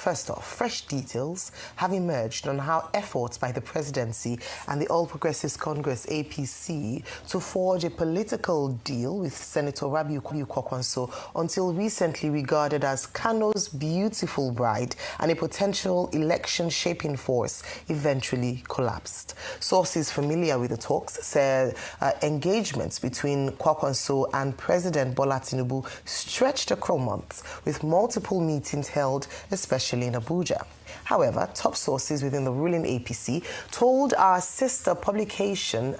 first off, fresh details have emerged on how efforts by the presidency and the All Progressives Congress APC to forge a political deal with Senator Rabiu Kwankwaso, until recently regarded as Kano's beautiful bride and a potential election-shaping force, eventually collapsed. Sources familiar with the talks said engagements between Kwankwaso and President Bola Tinubu stretched across months, with multiple meetings held, especially in Abuja. However, top sources within the ruling APC told our sister publication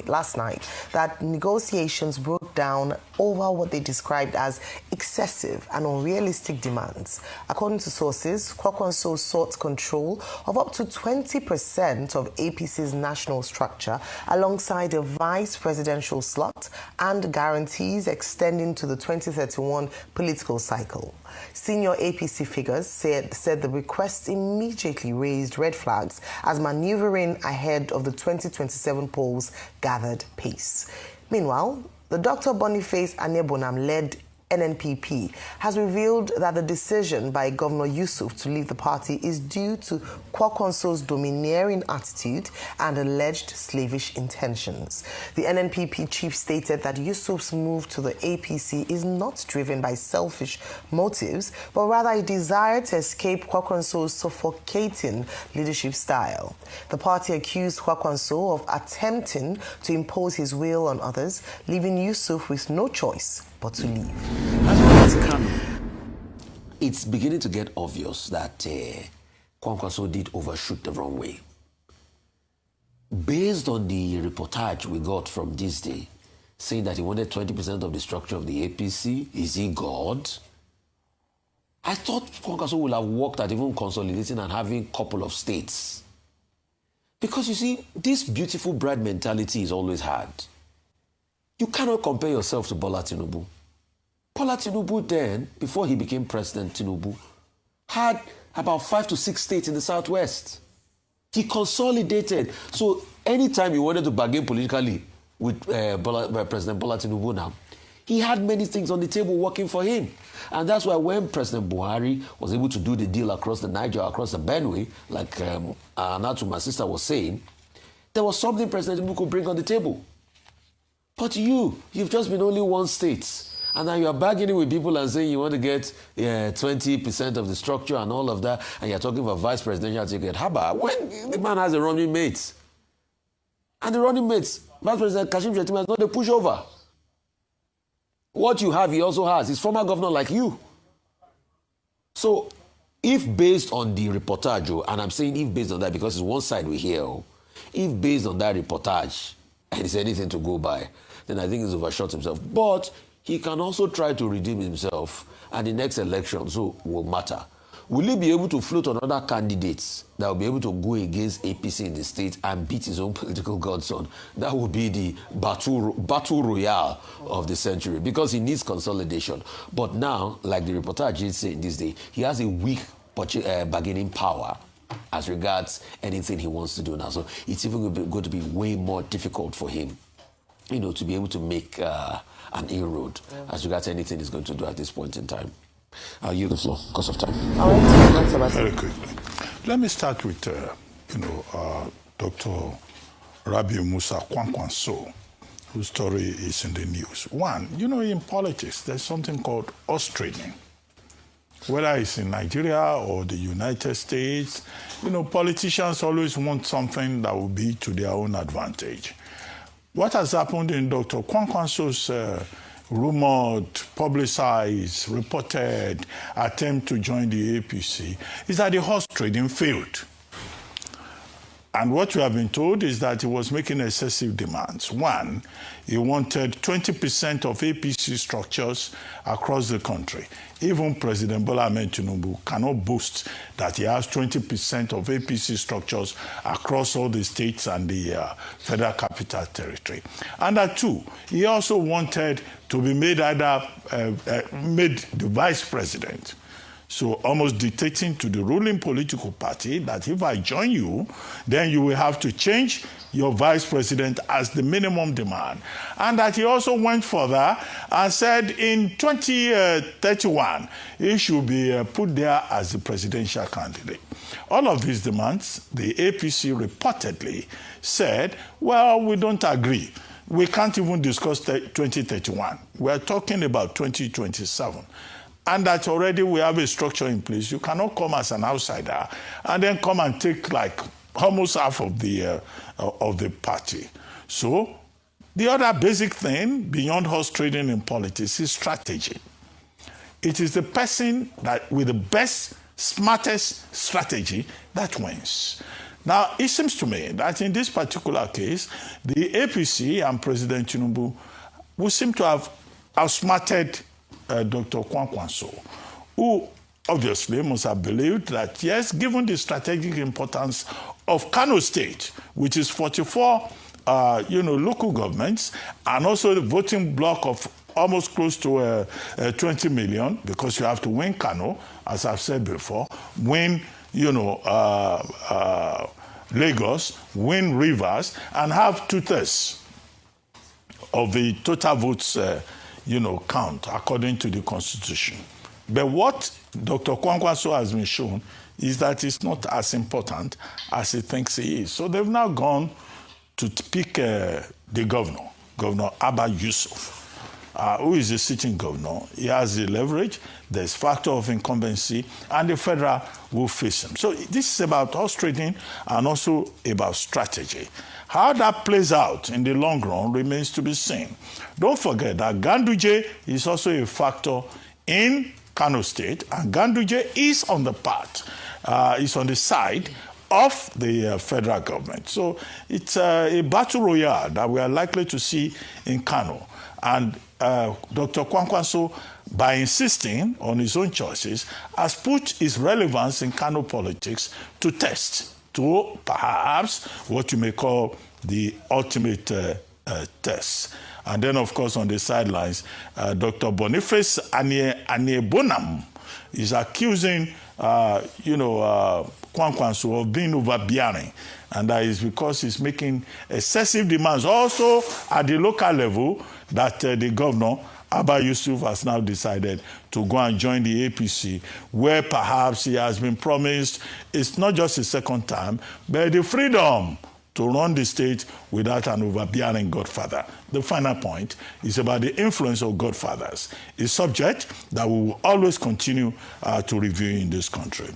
last night that negotiations broke down over what they described as excessive and unrealistic demands. According to sources, Kwankwaso sought control of up to 20% of APC's national structure, alongside a vice presidential slot and guarantees extending to the 2031 political cycle. Senior APC figures said the request immediately raised red flags as maneuvering ahead of the 2027 polls gathered pace. Meanwhile, the Dr. Boniface Anebonam-led NNPP has revealed that the decision by Governor Yusuf to leave the party is due to Kwankwaso's domineering attitude and alleged slavish intentions. The NNPP chief stated that Yusuf's move to the APC is not driven by selfish motives, but rather a desire to escape Kwankwaso's suffocating leadership style. The party accused Kwankwaso of attempting to impose his will on others, leaving Yusuf with no choice but to leave. As well as Kano, it's beginning to get obvious that Kwankwaso did overshoot the wrong way. Based on the reportage we got from this day, saying that he wanted 20% of the structure of the APC, is he God? I thought Kwankwaso would have worked at even consolidating and having a couple of states. Because you see, this beautiful bride mentality is always hard. You cannot compare yourself to Bola Tinubu. Bola Tinubu then, before he became President Tinubu, had about 5 to 6 states in the Southwest. He consolidated. So anytime he wanted to bargain politically with President Bola Tinubu now, he had many things on the table working for him. And that's why when President Buhari was able to do the deal across the Niger, across the Benue, like Anatu, my sister, was saying, there was something President Tinubu could bring on the table. But you've just been only one state. And now you're bargaining with people and saying you want to get 20% of the structure and all of that, and you're talking about vice presidential ticket. How about when the man has a running mate? And the running mates, Vice President Kashim Shettima, is not a pushover. What you have, he also has. He's former governor like you. So, if based on the reportage, and I'm saying if based on that because it's one side we hear, if based on that reportage, and it's anything to go by, then I think he's overshot himself. But he can also try to redeem himself, and the next election will matter. Will he be able to float on other candidates that will be able to go against APC in the state and beat his own political godson? That will be the battle royale of the century, because he needs consolidation. But now, like the reportage is saying this day, he has a weak bargaining power as regards anything he wants to do now. So it's even going to be way more difficult for him, to be able to make an inroad as regards anything he's going to do at this point in time. I'll yield the floor because of time. Very quickly. Let me start with, Dr. Rabiu Musa Kwankwaso, whose story is in the news. One, in politics, there's something called ostrich. Whether it's in Nigeria or the United States, politicians always want something that will be to their own advantage. What has happened in Dr. Kwankwaso's rumored, publicized, reported attempt to join the APC is that the horse trading failed. And what we have been told is that he was making excessive demands. One, he wanted 20% of APC structures across the country. Even President Bola Ahmed Tinubu cannot boast that he has 20% of APC structures across all the states and the Federal Capital Territory. And two, he also wanted to be made made the vice president. So almost dictating to the ruling political party that if I join you, then you will have to change your vice president as the minimum demand. And that he also went further and said in 2031, he should be put there as the presidential candidate. All of these demands, the APC reportedly said, well, we don't agree. We can't even discuss 2031. We're talking about 2027. And that already we have a structure in place. You cannot come as an outsider and then come and take like almost half of the party. So the other basic thing beyond horse trading in politics is strategy. It is the person that with the best, smartest strategy that wins. Now, it seems to me that in this particular case, the APC and President Tinubu will seem to have outsmarted Dr. Kwankwaso, who obviously must have believed that, yes, given the strategic importance of Kano State, which is 44, local governments, and also the voting block of almost close to 20 million, because you have to win Kano, as I've said before, win, Lagos, win Rivers, and have 2/3 of the total votes count according to the Constitution. But what Dr. Kwankwaso has been shown is that it's not as important as he thinks he is. So they've now gone to pick the governor, Governor Abba Yusuf, who is the sitting governor. He has the leverage, there's factor of incumbency, and the federal will face him. So this is about horse trading and also about strategy. How that plays out in the long run remains to be seen. Don't forget that Ganduje is also a factor in Kano State, and Ganduje is on the is on the side of the federal government. So it's a battle royale that we are likely to see in Kano. And Dr. Kwankwaso, by insisting on his own choices, has put his relevance in Kano politics to test, to perhaps what you may call the ultimate test. And then, of course, on the sidelines, Dr. Boniface Aniebonam is accusing, Kwankwaso of being overbearing. And that is because he's making excessive demands. Also, at the local level, that the governor, Abba Yusuf, has now decided to go and join the APC, where perhaps he has been promised, it's not just a second time, but the freedom to run the state without an overbearing godfather. The final point is about the influence of godfathers, a subject that we will always continue to review in this country.